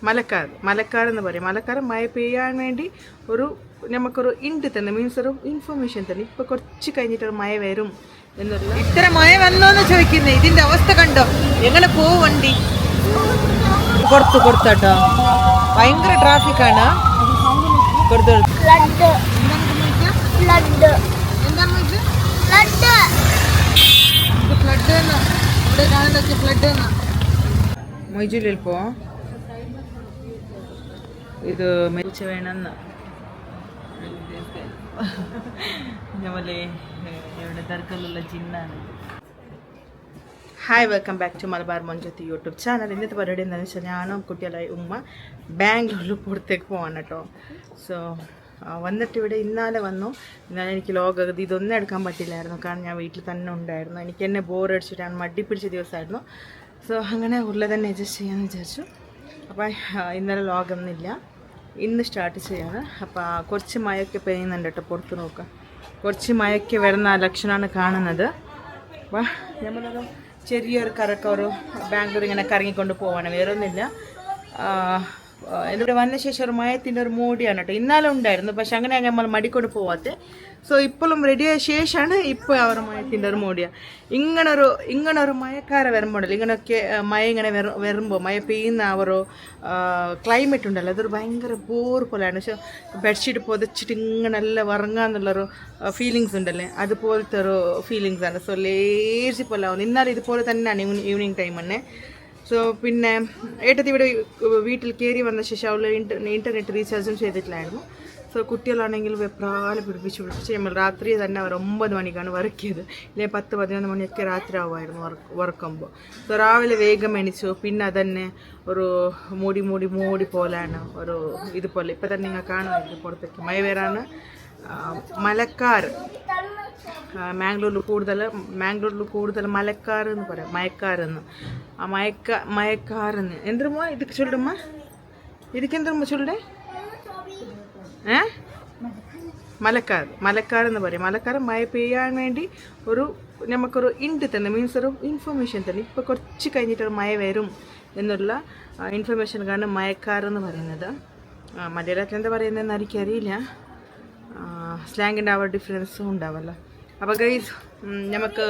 മലക്കാർ എന്ന് പറയും. മലക്കാർ മഴ പെയ്യാൻ വേണ്ടി ഒരു നമുക്കൊരു ഇൻഡ് തന്നെ, മീൻസ് ഒരു ഇൻഫർമേഷൻ തന്നെ. ഇപ്പൊ കുറച്ച് കഴിഞ്ഞിട്ട് മഴ വരും എന്നുള്ള. ഇത്ര മഴ വന്നോന്ന് ചോദിക്കുന്നേ. ഇതിന്റെ അവസ്ഥ കണ്ടോ? എങ്ങനെ പോവും വണ്ടി? കൊടുത്താട്ടോ ഭയങ്കര ട്രാഫിക്കാണ്. മൊയ്ജുലിൽ പോ. ഇത് മരിച്ചു വേണമെന്ന് ഞമ്മലെ ഇവിടെ ദർഗയിലുള്ള ജിന്നാണ്. Hi, welcome back to Malabar മൊഞ്ചത്തി യൂട്യൂബ് ചാനൽ. ഇന്നത്തെ പരിപാടി എന്താണെന്ന് വെച്ചാൽ ഞാനും കുട്ടികളായി ഉമ്മ ബാംഗ്ലൂരിൽ പുറത്തേക്ക് പോകാൻ കേട്ടോ. സോ വന്നിട്ട് ഇവിടെ ഇന്നാലെ വന്നു. ഇന്നാലെ എനിക്ക് ഇതൊന്നും എടുക്കാൻ പറ്റില്ലായിരുന്നു, കാരണം ഞാൻ വീട്ടിൽ തന്നെ ഉണ്ടായിരുന്നു. എനിക്ക് എന്നെ ബോറടിച്ചിട്ടാണ്, മടി പിടിച്ച ദിവസമായിരുന്നു. സോ അങ്ങനെ ഉള്ളത് തന്നെ അഡ്ജസ്റ്റ് ചെയ്യാമെന്ന് വിചാരിച്ചു. അപ്പോൾ ഇന്നലെ ലോഗൊന്നുമില്ല, ഇന്ന് സ്റ്റാർട്ട് ചെയ്യാണ്. അപ്പോൾ കുറച്ച് മഴയൊക്കെ പെയ്യുന്നുണ്ട് കേട്ടോ. പുറത്ത് നോക്കാം, കുറച്ച് മഴയൊക്കെ വരുന്ന ലക്ഷണമാണ് കാണുന്നത്. അപ്പോൾ നമ്മളത് ചെറിയൊരു കറക്കൊരു ബാംഗ്ലൂർ ഇങ്ങനെ കറങ്ങിക്കൊണ്ട് പോവാണ്, വേറെ ഒന്നുമില്ല. എന്നിട്ട് വന്ന ശേഷം ഒരു മയത്തിൻ്റെ ഒരു മൂടിയാണ് കേട്ടോ. ഇന്നാലും ഉണ്ടായിരുന്നു, പക്ഷെ അങ്ങനെ നമ്മൾ മടിക്കൊണ്ട് പോവാത്ത. സോ ഇപ്പോഴും റെഡിയായ ശേഷമാണ് ഇപ്പോൾ അവർ മയത്തിൻ്റെ ഒരു മൂടിയാണ്. ഇങ്ങനൊരു മയക്കാര വരുമ്പോഴല്ലോ, ഇങ്ങനെയൊക്കെ മഴ ഇങ്ങനെ വരുമ്പോൾ മഴ പെയ്യുന്ന ആ ഒരു ക്ലൈമറ്റ് ഉണ്ടല്ലോ, അതൊരു ഭയങ്കര ബോർ പോലെയാണ്. പക്ഷെ ബെഡ്ഷീറ്റ് പൊതച്ചിട്ട് ഇങ്ങനെ എല്ലാം ഉറങ്ങാന്നുള്ളൊരു ഫീലിങ്സ് ഉണ്ടല്ലേ, അതുപോലത്തെ ഒരു ഫീലിങ്സാണ്. സോ ലേസി പോലെ ആവുന്നു. ഇന്നാലും ഇതുപോലെ തന്നെയാണ് ഈവനിങ് ടൈം തന്നെ. സോ പിന്നെ ഏട്ടത്തി ഇവിടെ വീട്ടിൽ കയറി വന്ന ശേഷം അവൾ ഇൻ്റർനെറ്റ് റീചാർജും ചെയ്തിട്ടില്ലായിരുന്നു. സോ കുട്ടികളാണെങ്കിൽ വെപ്രാലെ പിടിപ്പിച്ച് നമ്മൾ രാത്രി തന്നെ അവർ 9 മണിക്കാണ് വർക്ക് ചെയ്ത്, ഇല്ലേ 10-11 മണിയൊക്കെ രാത്രി ആവുമായിരുന്നു വർക്കുമ്പോൾ. സോ രാവിലെ വേഗം എണിച്ചു. പിന്നെ അതന്നെ ഒരു മൂടി പോലെയാണ് ഒരു ഇതുപോലെ. ഇപ്പം തന്നെ നിങ്ങൾ കാണുന്നത് പുറത്തേക്ക് മഴ വരാണ്. മലക്കാർ മാംഗ്ലൂരിൽ കൂടുതൽ മലക്കാർ എന്ന് പറയാം, മയക്കാരെന്ന്. ആ മയക്കാരെന്ന് എന്തിരുമ്മ ഇതൊക്കെ ചൊല്ലുമ്മ, ഇതൊക്കെ എന്തിരുമ്മ ചൊല്ലേ? മലക്കാർ എന്ന് പറയും. മലക്കാർ മഴ പെയ്യാൻ വേണ്ടി ഒരു നമുക്കൊരു ഇൻഡ് തന്നെ, മീൻസ് ഒരു ഇൻഫർമേഷൻ തന്നെ. ഇപ്പോൾ കുറച്ച് കഴിഞ്ഞിട്ട് മഴ വരും എന്നുള്ള ഇൻഫർമേഷൻ കാരണം മയക്കാരെന്ന് പറയുന്നത്. മലയാളത്തിൽ എന്താ പറയുന്നതെന്ന് എനിക്കറിയില്ല, സ്ലാങ്ങിൻ്റെ ആ ഡിഫറൻസും ഉണ്ടാവല്ലോ. അപ്പോൾ ഗൈസ്, നമുക്ക്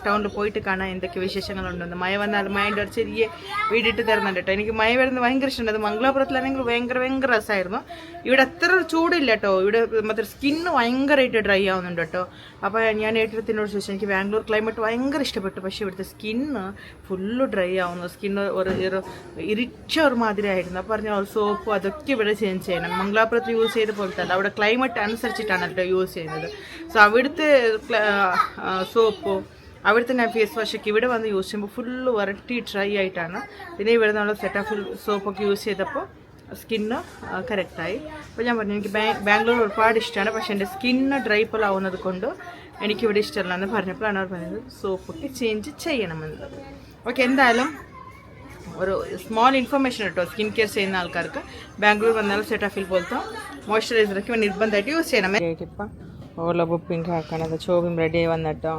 ടൗണിൽ പോയിട്ട് കാണാൻ എന്തൊക്കെ വിശേഷങ്ങളുണ്ടെന്ന്. മഴ വന്നാൽ മഴൻ്റെ ഒരു ചെറിയ വീടിട്ട് തരുന്നുണ്ട് കേട്ടോ. എനിക്ക് മഴ വരുന്നത് ഭയങ്കര ഇഷ്ടമുണ്ട്. അത് മംഗലാപുരത്തിലാണെങ്കിൽ ഭയങ്കര രസമായിരുന്നു. ഇവിടെ അത്ര ചൂടില്ല കേട്ടോ. ഇവിടെ മറ്റേ സ്കിന്ന് ഭയങ്കരമായിട്ട് ഡ്രൈ ആവുന്നുണ്ട് കേട്ടോ. അപ്പോൾ ഞാൻ ഏട്ടത്തിനോട് ചോദിച്ചു, എനിക്ക് ബാംഗ്ലൂർ ക്ലൈമറ്റ് ഭയങ്കര ഇഷ്ടപ്പെട്ടു, പക്ഷേ ഇവിടുത്തെ സ്കിന്ന് ഫുള്ള് ഡ്രൈ ആവുന്നു. സ്കിന്ന് ഒരു ഇരിച്ച ഒരു മാതിരി ആയിരുന്നു. അപ്പോൾ പറഞ്ഞാൽ സോപ്പ് അതൊക്കെ ഇവിടെ ചേഞ്ച് ചെയ്യണം. മംഗലാപുരത്ത് യൂസ് ചെയ്ത പോലത്തെ അല്ല, അവിടെ ക്ലൈമറ്റ് അനുസരിച്ചിട്ടാണ് കേട്ടോ യൂസ് ചെയ്യുന്നത്. സോ അവിടുത്തെ സോപ്പോ അവിടുത്തെ ഞാൻ ഫേസ് വാഷൊക്കെ ഇവിടെ വന്ന് യൂസ് ചെയ്യുമ്പോൾ ഫുള്ള് വരട്ടി ഡ്രൈ ആയിട്ടാണ്. പിന്നെ ഇവിടെ നമ്മൾ സെറ്റാഫിൽ സോപ്പൊക്കെ യൂസ് ചെയ്തപ്പോൾ സ്കിന്ന് കറക്റ്റായി. അപ്പോൾ ഞാൻ പറഞ്ഞു, എനിക്ക് ബാംഗ്ലൂർ ഒരുപാട് ഇഷ്ടമാണ്, പക്ഷേ എൻ്റെ സ്കിന്ന് ഡ്രൈ പോലെ ആവുന്നത് കൊണ്ട് എനിക്കിവിടെ ഇഷ്ടമല്ല എന്ന് പറഞ്ഞപ്പോഴാണ് അവർ പറഞ്ഞത് സോപ്പൊക്കെ ചേഞ്ച് ചെയ്യണമെന്നത്. ഓക്കെ, എന്തായാലും ഒരു സ്മോൾ ഇൻഫർമേഷൻ കേട്ടോ. സ്കിൻ കെയർ ചെയ്യുന്ന ആൾക്കാർക്ക് ബാംഗ്ലൂർ വന്നാൽ സെറ്റാഫിൽ പോലത്തെ മോയ്സ്ചറൈസറൊക്കെ നിർബന്ധമായിട്ട് യൂസ് ചെയ്യണം. ഇപ്പം ഓല ബുപ്പിങ് ആക്കണത്. ചോബിയും റെഡി ആയി വന്നിട്ടോ.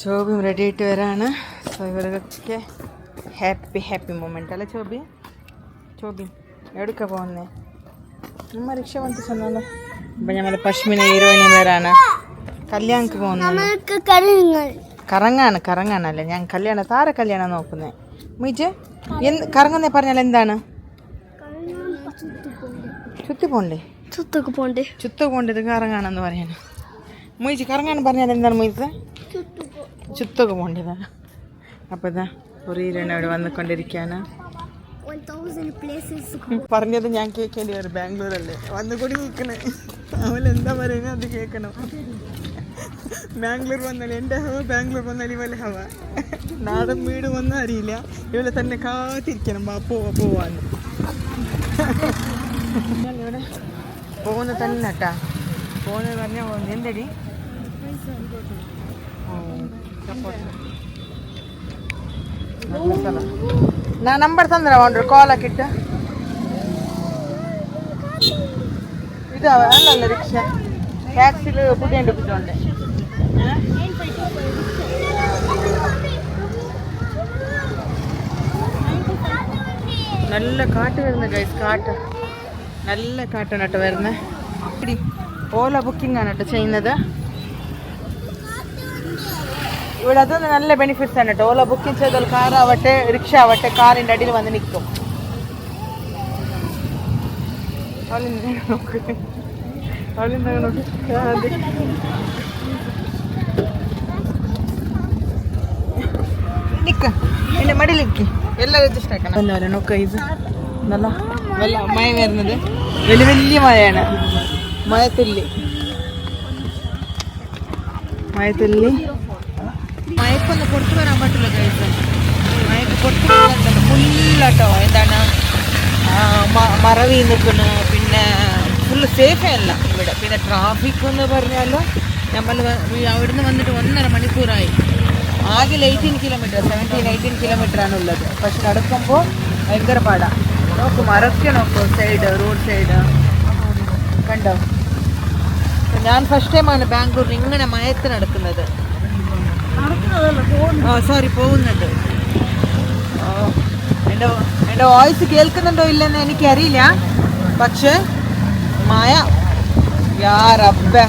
ചോബിയും റെഡി ആയിട്ട് വരാണ്. സോ ഇവർക്കൊക്കെ ഹാപ്പി മൊമെൻ്റ് അല്ലേ ചോബി എവിടേക്കാണ് പോകുന്നത്? നമ്മ റിക്ഷ വന്നിട്ട് ചെന്നാലോ. അപ്പം ഞമ്മൾ പശ്മിന ഹീറോയിനും വരാണ്. കല്യാണക്ക് പോകുന്നത് കറങ്ങാനല്ലേ. ഞാൻ താര കല്യാണം നോക്കുന്നത്. മീജ് കറങ്ങുന്നേ പറഞ്ഞാൽ എന്താണ്? ചുത്തൊക്കെ പോണ്ടേ ഇത് കറങ്ങാണെന്ന് പറയാന്. മൊയ്ച്ച് കറങ്ങാൻ പറഞ്ഞാൽ എന്താണ് മൊയ്ച്ച്? ചുത്തൊക്കെ പോണ്ടതാ. അപ്പോൾ ഇതാ ഒരു ഇവിടെ വന്നുകൊണ്ടിരിക്കുകയാണ്. പറഞ്ഞത് ഞാൻ കേൾക്കേണ്ടി വരും. ബാംഗ്ലൂരല്ലേ വന്നുകൂടി കേൾക്കണേ. അവലെന്താ പറയുന്നത് അത് കേൾക്കണം. ബാംഗ്ലൂർ വന്നാൽ എൻ്റെ ഹവ, ബാംഗ്ലൂർ വന്നാൽ ഇവലെ ഹവ. നാടൻ വീട് വന്നാൽ അറിയില്ല, ഇവലെ തന്നെ കാത്തിരിക്കണം പോവാൻ. ഇവിടെ പോകുന്നത് തന്നെ കേട്ടാ. പോകുന്നത് പറഞ്ഞാൽ പോകുന്നത് എന്തടി ನಾ ನಂಬರ್ ತಂದ್ರೆ ಒಂದು ಕಾಲ್ ಹಾಕಿಟ್ಟು ಇದಾವೆ ಅಲ್ಲಲ್ಲ ರಿಕ್ಷಾ ಟ್ಯಾಕ್ಸಿಲಿ ಪುಡಿಯಂಡು ಬಿಟ್ಟುಂಡೆ നല്ല കാറ്റ് വരുന്ന ഗൈസ്, കാറ്റ് നല്ല കാറ്റാണ് കേട്ടോ വരുന്നത്. ഓല ബുക്കിംഗ് ആണ് കേട്ടോ ചെയ്യുന്നത് ഇവിടെ. അതൊന്ന് നല്ല ബെനിഫിറ്റ്സ് ആണ് കേട്ടോ. ഓല ബുക്കിംഗ് ചെയ്താൽ കാറാവട്ടെ റിക്ഷ ആവട്ടെ കാറിൻ്റെ അടിയിൽ വന്ന് നിൽക്കും. നിൽക്ക എൻ്റെ മടിയിലേക്ക് എല്ലാം അഡ്ജസ്റ്റ് ആക്കണം. നല്ല നോക്ക ഇത് നല്ല വല്ല മഴ വരുന്നത് വലിയ വലിയ മഴയാണ്. മഴത്തുള്ളി മഴക്കൊന്ന് പുറത്തു വരാൻ പറ്റില്ല കഴിച്ച്. മഴക്ക് പുറത്തു വരുന്നുണ്ടല്ലോ ഫുള്ളാട്ടോ. എന്താണ് മറവി നിൽക്കുന്നു. പിന്നെ ഫുള്ള് സേഫേ അല്ല ഇവിടെ. പിന്നെ ട്രാഫിക് എന്ന് പറഞ്ഞാൽ നമ്മൾ അവിടുന്ന് വന്നിട്ട് 1.5 മണിക്കൂറായി. ആകെ 18 കിലോമീറ്റർ 17-18 കിലോമീറ്ററാണ് ഉള്ളത്. പക്ഷെ നടക്കുമ്പോൾ ഭയങ്കര പാടാണ്. നോക്കും മറക്കെ നോക്കും സൈഡ് റോഡ് സൈഡ് കണ്ടോ. ഞാൻ ഫസ്റ്റ് ടൈമാണ് ബാംഗ്ലൂരിൽ ഇങ്ങനെ മയത്ത് നടക്കുന്നത്. സോറി പോകുന്നുണ്ട്. എൻ്റെ വോയിസ് കേൾക്കുന്നുണ്ടോ ഇല്ലെന്ന് എനിക്കറിയില്ല. പക്ഷെ മഴ റബ്ബേ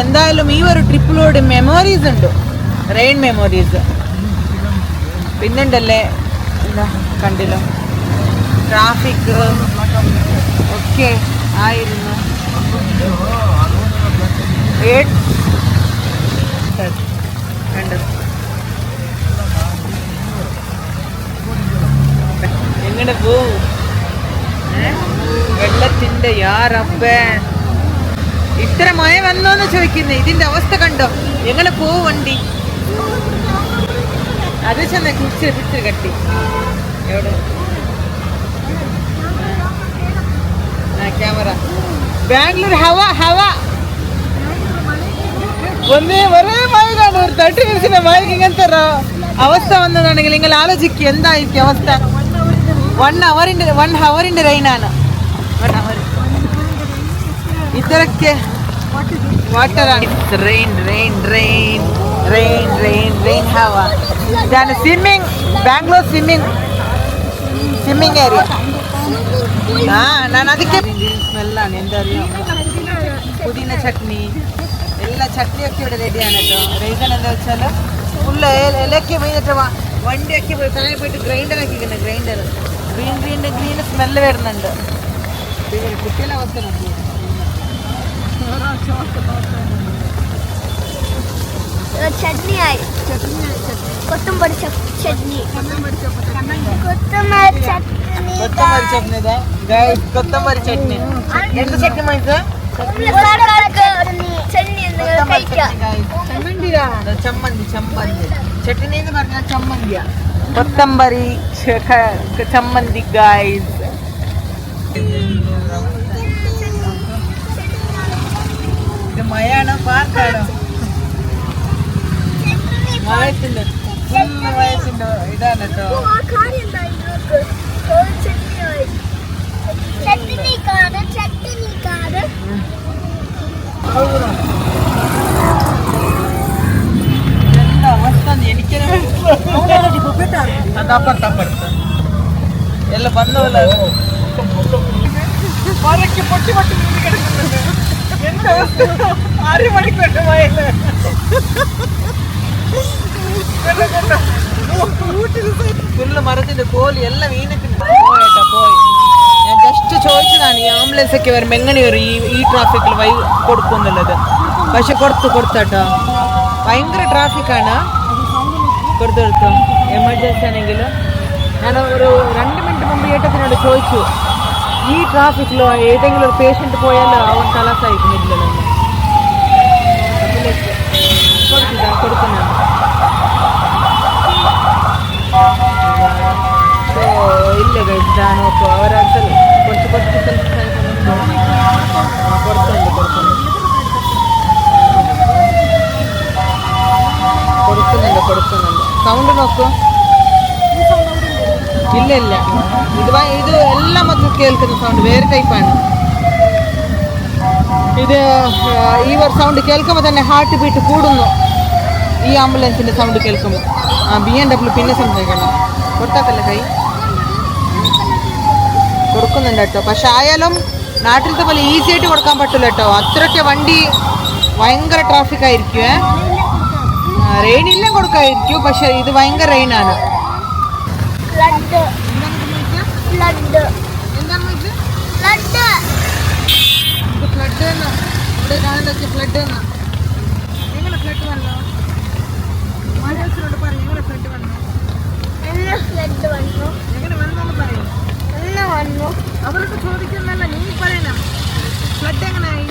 എന്തായാലും ഈ ഒരു ട്രിപ്പിലൂടെ മെമ്മറീസ് ഉണ്ട്, റെയിൻ മെമ്മറീസ്. പിന്നുണ്ടല്ലേ എന്താ കണ്ടില്ലോ ട്രാഫിക് ഒക്കെ ആയിരുന്നു. എങ്ങനെ പോവും വെള്ളത്തിൻ്റെ റബ്ബേ. ഇത്ര മഴ വന്നോന്ന് ചോദിക്കുന്നേ. ഇതിന്റെ അവസ്ഥ കണ്ടോ. എങ്ങനെ പോവും വണ്ടി. അത് ചെന്ന പിടിച്ച് കട്ടി എവിടെ ക്യാമറ. ബാംഗ്ലൂർ ഹവ ഹവ ഒരേ മഴ കാണും. ഒരു 30 മിനിറ്റ്സിന്റെ മഴക്ക് ഇങ്ങനത്തെ അവസ്ഥ വന്നതാണെങ്കിൽ നിങ്ങൾ ആലോചിക്കുക എന്തായിരിക്കും അവസ്ഥ. 1 ഹവറിന്റെ റെയിനാണ്. 1 ഹവർ ഇത്രയ്ക്ക് വാട്ടറാണ്. റെയിൻ ഹവ. ഇതാണ് സ്വിമ്മിങ് ബാംഗ്ലൂർ സ്വിമ്മിങ് ഏരിയ. ನಾನು ಅದಕ್ಕೆ ಸ್ಮೆಲ್ಲಾണ് എന്താ അറിയാം. പുതിന ചട്നി എല്ലാ ചട്നിയൊക്കെ ഇവിടെ റെഡിയാണ് കേട്ടോ. റീസൺ എന്താ വെച്ചാൽ ഫുള്ള് ഇലയ്ക്ക് പോയിട്ട് വണ്ടിയൊക്കെ പോയി താഴെ പോയിട്ട് ഗ്രൈൻഡർ ആക്കിക്കണം. ഗ്രീൻ സ്മെല്ല് വരുന്നുണ്ട്. കുട്ടികളുടെ അവസ്ഥ നോക്കി. ചട്നി കൊത്തമ്പരി ചട്നി കൊത്തമ്പരി ചട്നി. എന്ത് ചട്നി മൈസ്? ചമ്മന്തി. ചട്നി എന്ന് പറഞ്ഞാൽ ചമ്മന്തിയാ. കൊത്തമ്പരി ചമ്മന്തി ഗൈസ്. ഇത് മഴയാണോ പാർക്കാണോ? മഴത്തിന്റെ ഇതാണ് കേട്ടോ. എന്താ അവസ്ഥ എനിക്ക് അതപ്പുറത്തപ്പുറത്ത് എല്ലാം വന്നതല്ല. മഴയ്ക്ക് പൊട്ടി കിടക്കുന്നുണ്ട്. എന്താ 6 മണിക്കുണ്ട് മഴയില്. ഫുള്ള് മരത്തിന്റെ കോലി എല്ലാം വീണിട്ടുണ്ട്. പോയി. ഞാൻ ജസ്റ്റ് ചോദിച്ചതാണ് ഈ ആംബുലൻസ് ഒക്കെ വരുമ്പോൾ എങ്ങനെ വരും ഈ ട്രാഫിക്കിൽ കൊടുക്കുന്നുള്ളത്. പക്ഷെ കൊടുത്താട്ടോ ഭയങ്കര ട്രാഫിക്കാണ്. കൊടുത്തു എമർജൻസി ആണെങ്കിൽ. ഞാൻ ഒരു 2 മിനിറ്റ് മുമ്പ് ഏട്ടത്തിനോട് ചോദിച്ചു ഈ ട്രാഫിക്കിലോ ഏതെങ്കിലും ഒരു പേഷ്യൻ്റ് പോയാലോ അവൻ കലാസായിരിക്കുന്നില്ലല്ലോ. കൊടുക്കുന്നുണ്ട്. ഇല്ല കഴിച്ചാൽ നോക്കൂ അവരടുത്ത് കുറച്ച് കൊടുക്കുന്നുണ്ട്. സൗണ്ട് നോക്കൂ. ഇല്ല ഇത് എല്ലാം മൊത്തം കേൾക്കുന്ന സൗണ്ട് വേറെ ടൈപ്പാണ്. ഇത് ഈ ഒരു സൗണ്ട് കേൾക്കുമ്പോൾ തന്നെ ഹാർട്ട് ബീറ്റ് കൂടുന്നു. ഈ ആംബുലൻസിൻ്റെ സൗണ്ട് കേൾക്കുമ്പോൾ BMW പിന്നെ സംസാരിക്കണം. കൊടുത്താക്കല്ലേ കൈ കൊടുക്കുന്നുണ്ട് കേട്ടോ. പക്ഷെ ആയാലും നാട്ടിലത്തെ പോലെ ഈസി ആയിട്ട് കൊടുക്കാൻ പറ്റില്ല കേട്ടോ. അത്രയ്ക്ക് വണ്ടി ഭയങ്കര ട്രാഫിക് ആയിരിക്കുമേ. റെയിനെല്ലാം കൊടുക്കായിരിക്കും, പക്ഷെ ഇത് ഭയങ്കര റെയിനാണ്. ഇവിടെ കാണുന്നത് ഫ്ലഡ് എന്നാ. എങ്ങനെ ഫ്ലഡ് വന്നോ? മലയാളത്തിനോട് പറയും എങ്ങനെ ഫ്ലഡ് വന്നോ? എങ്ങനെ വന്നോന്ന് പറയും. അവർക്ക് ചോദിക്കുന്നല്ല, നീ പറയണം. ഫ്ലഡ് എങ്ങനെയായി?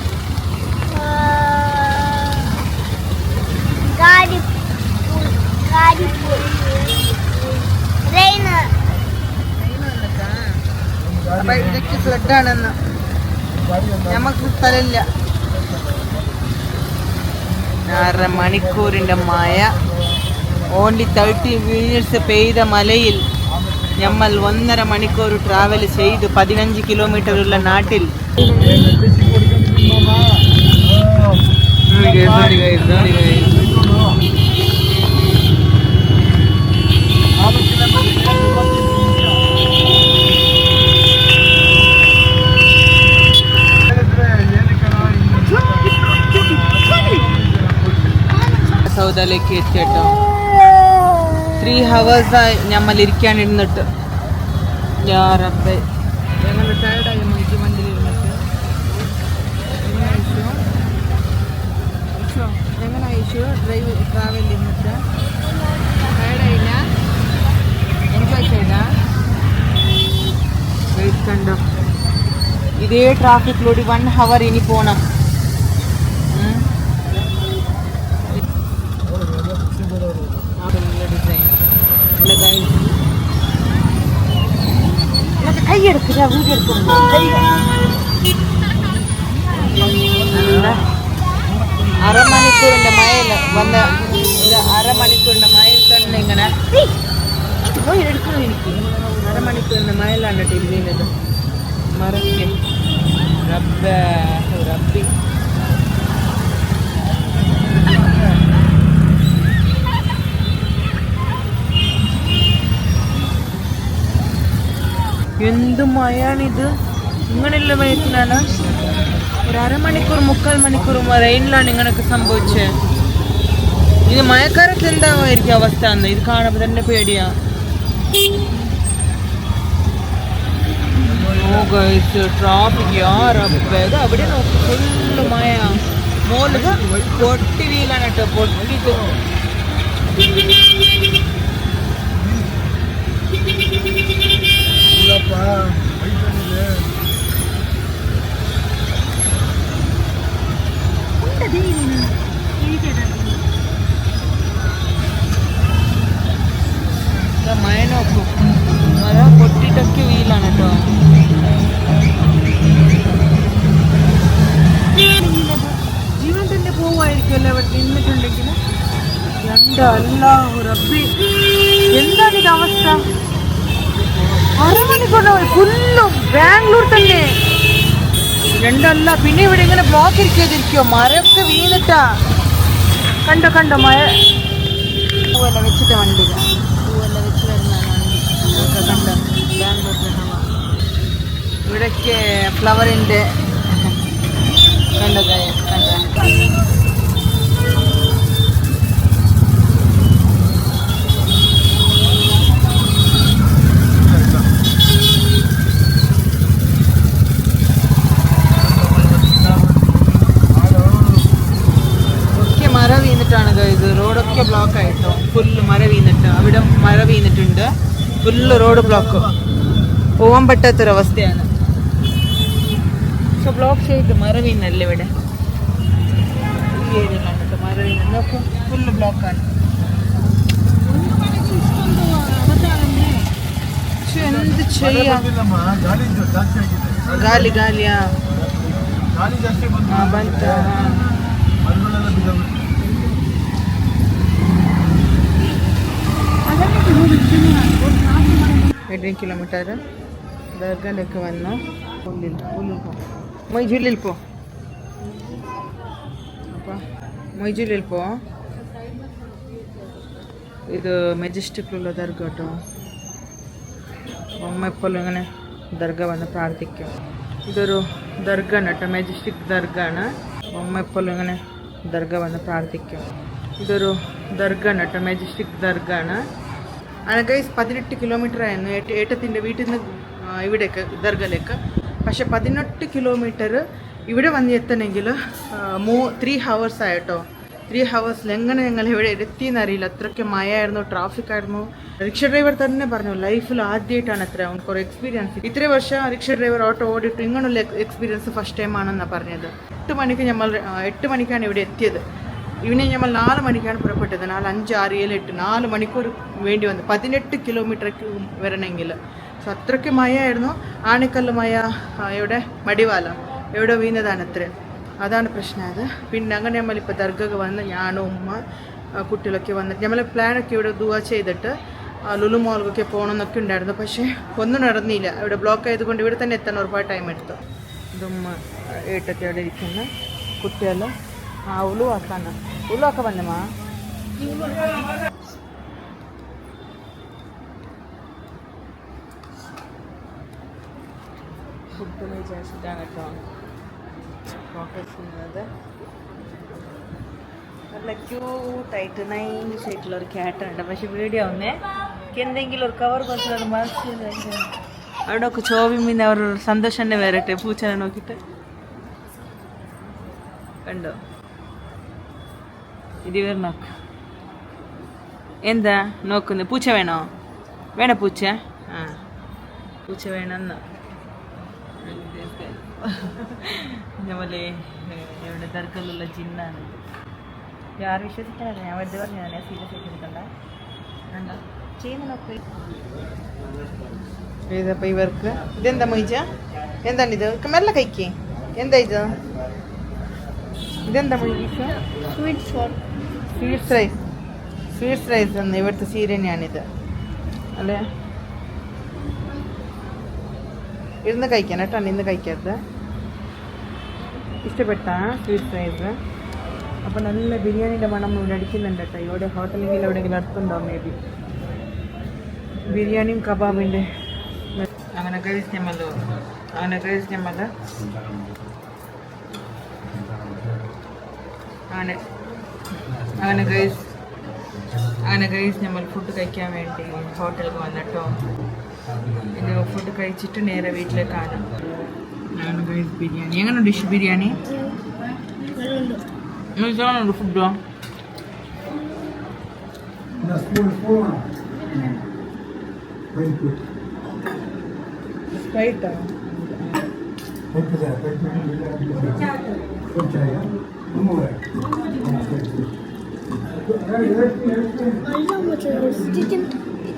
അപ്പൊ ഇതൊക്കെ ഫ്ലഡാണെന്ന് നമുക്ക് സ്ഥലമില്ല. 6 മണിക്കൂറിൻ്റെ മഴ, ഓൺലി 30 മിനിറ്റ്സ് പെയ്ത മലയിൽ നമ്മൾ 1.5 മണിക്കൂർ ട്രാവൽ ചെയ്ത് 15 കിലോമീറ്റർ ഉള്ള നാട്ടിൽ. സൗദയിലേക്ക് എത്തിയിട്ടോ 3 hours നമ്മൾ ഇരിക്കാൻ ഇരുന്നിട്ട്. റബ്ബേ ഞങ്ങൾ ടയർഡായി മൈക്ക് വണ്ടിയിൽ ഇരുന്നിട്ട്. എങ്ങനെ അയച്ചു ട്രാവൽ ഇരുന്നിട്ട്? ടയർഡായില്ല? എൻജോയ് ചെയ്താ? വെയിറ്റ് കണ്ടോ, ഇതേ ട്രാഫിക്കിലൂടെ 1 hour ഇനി പോകണം. കൈയെടുക്കുക വീഡിയോ എടുക്കുമ്പോൾ അരമണിക്കൂറിൻ്റെ മഴയിൽ വന്ന 1/2 മണിക്കൂറിൻ്റെ മഴയിൽ തന്നെ ഇങ്ങനെ എടുക്കണം. എനിക്ക് 1/2 മണിക്കൂറിൻ്റെ മഴയിലാണ് കേട്ടോ ഇരുന്നത്. മറക്കെ റബ്ബി എന്ത് മഴയാണിത്. ഇങ്ങനെയുള്ള മഴത്തിലാണ് 1/2 മണിക്കൂർ 3/4 മണിക്കൂർ റെയിനിലാണ് ഇങ്ങനെയൊക്കെ സംഭവിച്ചത്. ഇത് മഴക്കാലത്ത് എന്താവായിരിക്കും അവസ്ഥ എന്ന് ഇത് കാണുമ്പോൾ തന്നെ പേടിയാ. ട്രാഫിക് അവിടെ നോക്കി ഫുള്ള് മഴ. മോളിത് പൊട്ടി വീലാണ് കേട്ടോ, പൊട്ടിട്ട്. മഴ നോക്കും, മഴ പൊട്ടിട്ടൊക്കെ വീലാണ് കേട്ടോ. ജീവൻ തന്നെ പോവായിരിക്കുമല്ലോ അവിടെ നിന്നിട്ടുണ്ടെങ്കിൽ. അല്ലാഹു റബ്ബി, എന്താണിത് അവസ്ഥ? 1/2 മണിക്കൂർ ഫുള്ളും ബാംഗ്ലൂർ തന്നെ. രണ്ടല്ല, പിന്നെ ഇവിടെ ഇങ്ങനെ ബ്ലോക്ക് ഇരിക്കാതിരിക്കോ? മരമൊക്കെ വീണിട്ടാ. കണ്ടോ മഴ. പൂവെല്ലാം വെച്ചിട്ട് വണ്ടിയില്ല, പൂവെല്ലാം വെച്ച് വരുന്നതാണ് വണ്ടി. കണ്ടോ ബാംഗ്ലൂർ ഇവിടൊക്കെ ഫ്ലവറിൻ്റെ കണ്ടോ. ഇത് റോഡൊക്കെ ബ്ലോക്ക് ആയിട്ടോ, ഫുള്ള് മഴ വീണിട്ട്. അവിടെ മഴ വീണിട്ടുണ്ട്, ഫുള്ള് റോഡ് ബ്ലോക്ക്, പോകാൻ പറ്റാത്തൊരവസ്ഥയാണ്. പക്ഷെ ബ്ലോക്ക് ചെയ്തിട്ട് മഴ വീണല്ലേ ഇവിടെ ഈ ഏരിയയിലാണ് കേട്ടോ മഴ വീണ്. നോക്കൂ, ഫുള്ള് ബ്ലോക്കാണ്. പക്ഷെ എന്ത് ചെയ്യാം, ഗാലിയാ ಬಂತ. 18 കിലോമീറ്റർ ദർഗയിലേക്ക് വന്നു. മൊയ്ജുലിൽ പോ, അപ്പം മൊയ്ജുലിൽ പോ. ഇത് മെജസ്റ്റിക്കിലുള്ള ദർഗ കേട്ടോ. അമ്മ എപ്പോഴും ഇങ്ങനെ ദർഗ വന്ന് പ്രാർത്ഥിക്കും. ഇതൊരു ദർഗ ആണ് കേട്ടോ, മെജസ്റ്റിക് ദർഗ ആണ്. അമ്മ എപ്പോഴും ഇങ്ങനെ ദർഗ വന്ന് പ്രാർത്ഥിക്കും. ഇതൊരു ദർഗ ആണ് കേട്ടോ, മെജസ്റ്റിക് ദർഗ ആണ്. അങ്ങനെ ഗൈസ് 18 കിലോമീറ്റർ ആയിരുന്നു ഏട്ടത്തിൻ്റെ വീട്ടിൽ നിന്ന് ഇവിടേക്ക് ദർഗയിലേക്ക്. പക്ഷെ 18 കിലോമീറ്റർ ഇവിടെ വന്ന് എത്തണമെങ്കിൽ 3 hours ആയിട്ടോ. 3 hours എങ്ങനെ ഞങ്ങൾ ഇവിടെ എത്തിയെന്നറിയില്ല. അത്രയ്ക്ക് മഴയായിരുന്നു, ട്രാഫിക് ആയിരുന്നു. റിക്ഷ ഡ്രൈവർ തന്നെ പറഞ്ഞു ലൈഫിൽ ആദ്യമായിട്ടാണ് അത്ര കുറേ എക്സ്പീരിയൻസ്. ഇത്രയും വർഷം റിക്ഷ ഡ്രൈവർ ഓട്ടോ ഓടിയിട്ട് ഇങ്ങനെയുള്ള എക്സ്പീരിയൻസ് ഫസ്റ്റ് ടൈമാണെന്നാണ് പറഞ്ഞത്. 8 മണിക്കാണ് ഇവിടെ എത്തിയത്. ഈവനിങ് നമ്മൾ 4 മണിക്കാണ് പുറപ്പെട്ടത്. 4, 5, 6, 7, 8 4 മണിക്കൂർ വേണ്ടി വന്നു 18 കിലോമീറ്റർക്ക് വരണമെങ്കിൽ. സോ അത്രയ്ക്ക് മഴയായിരുന്നു. ആണിക്കല്ല് മഴ എവിടെ മടിവാല എവിടെ വീണതാണ് അത്ര. അതാണ് പ്രശ്നമായത്. പിന്നെ അങ്ങനെ നമ്മളിപ്പോൾ ദർഗക്ക് വന്ന് ഞാനും ഉമ്മ കുട്ടികളൊക്കെ വന്നിട്ട് നമ്മളെ പ്ലാനൊക്കെ ഇവിടെ ദുവാ ചെയ്തിട്ട് ലുലു മോളിലൊക്കെ പോകണമെന്നൊക്കെ ഉണ്ടായിരുന്നു. പക്ഷേ ഒന്നും നടന്നില്ല. ഇവിടെ ബ്ലോക്ക് ആയതുകൊണ്ട് ഇവിടെ തന്നെ എത്താൻ ഒരുപാട് ടൈം എടുത്തു. ഇതുമ്മ ഏട്ടത്തി അവിടെ ഇരിക്കുന്ന കുട്ടികൾ ഉളുവാക്ക വന്നമാ. ഫുഡ് വിചാരിച്ചിട്ടാണ് കേട്ടോ ഫോക്കസ് ചെയ്യുന്നത്. നല്ല ക്യൂട്ടായിട്ട് നൈസായിട്ടുള്ള ഒരു ക്യാറ്റുണ്ട്. പക്ഷെ വീഡിയോ ഒന്നേ എന്തെങ്കിലും ഒരു കവർ കുറച്ച് മനസ്സിലായി അവിടെ ഒക്കെ ചോവിമിന്ന് അവർ സന്തോഷം തന്നെ വരട്ടെ. പൂച്ചനെ നോക്കിയിട്ട് കണ്ടോ ഇത് വേറെ നോക്ക്. എന്താ നോക്കുന്നത്? പൂച്ച വേണോ? വേണ പൂച്ച? ആ പൂച്ച വേണമെന്ന് നമ്മളെ ഇവിടെ ദർഗയിലുള്ള ജിന്നാണ്. ആരും വിശ്വസിക്കാനല്ല, ഞാൻ വെറുതെ പറഞ്ഞു. ഞാൻ സീരിയസ് ആയിട്ട് എടുക്കണ്ട. കണ്ടോ ചെയ്യുന്ന നോക്ക്. ഇതപ്പോൾ ഇവർക്ക് ഇതെന്താ മൊയ്ച്ച? എന്താണിത്? മെല്ലെ കഴിക്കേ. എന്താ ഇത്? ഇതെന്താ മൊയ്ച്ച? സ്വീറ്റ്സ് റൈസ് എന്ന് ഇവിടുത്തെ സീരനെയാണിത് അല്ലേ? ഇരുന്ന് കഴിക്കാൻ കേട്ടോ, ഇന്ന് കഴിക്കാത്തത്. ഇഷ്ടപ്പെട്ടാ സ്വീറ്റ്സ് റൈസ്? അപ്പോൾ നല്ല ബിരിയാണിയുടെ മണം ഇവിടെ അടിക്കുന്നുണ്ട് കേട്ടോ. ഇവിടെ ഹോട്ടലിൽ എവിടെയെങ്കിലും അടുത്തുണ്ടാവും മേ ബി. ബിരിയാണിയും കബാബിൻ്റെ അങ്ങനെ കഴിച്ച് ഞമ്മൾ അങ്ങനെ കഴിച്ച് നമ്മൾ ഫുഡ് കഴിക്കാൻ വേണ്ടി ഹോട്ടലിൽ വന്നിട്ടോ. ഇത് ഫുഡ് കഴിച്ചിട്ട് നേരെ വീട്ടിലേക്കാണ്. അങ്ങനെ കഴിച്ച് ബിരിയാണി എങ്ങനെ ഡിഷ് ബിരിയാണി ഫുഡോ? സ്പ്രൈറ്റോ?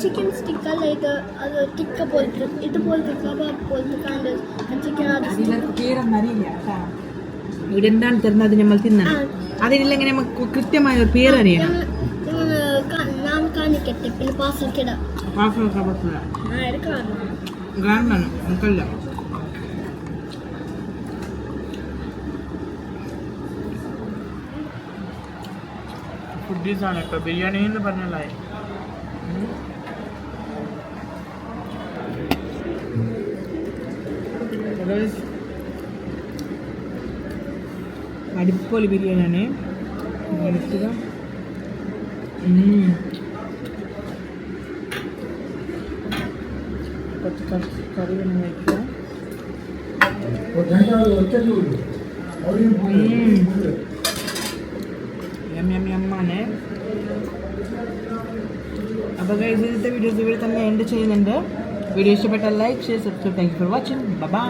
ചിക്കൻ സ്റ്റിക്ക് അല്ല ഇത്. അത് ടിക്ക പോലത്തെ ഇതുപോലത്തെ കബാബ് പോലത്തെ ചിക്കൻ. പേരൊന്നറിയില്ല. ഇവിടെ എന്താണ് തരുന്നത് അത് നമ്മൾ തിന്നണം. അതിനില്ലെങ്കിൽ നമുക്ക് കൃത്യമായ ഒരു പേരറിയണം. ഞാൻ കാണിക്കട്ടെ. പിന്നെ പാർസൽക്കിടാം. കാണണം നമുക്കല്ല. ഫുഡീസാണ് കേട്ടോ. ബിരിയാണി എന്ന് പറഞ്ഞാലേ അടിപൊളി ബിരിയാണിയാണ്. എടുക്കുക. കുറച്ച് കറി തന്നെ കഴിക്കുക. യമ്മാണ്. അപ്പോൾ ഇന്നത്തെ വീഡിയോസ് ഇവിടെ തന്നെ എൻഡ് ചെയ്യുന്നുണ്ട്. വീഡിയോ ഇഷ്ടപ്പെട്ടാൽ like share subscribe. Thank you for watching. By.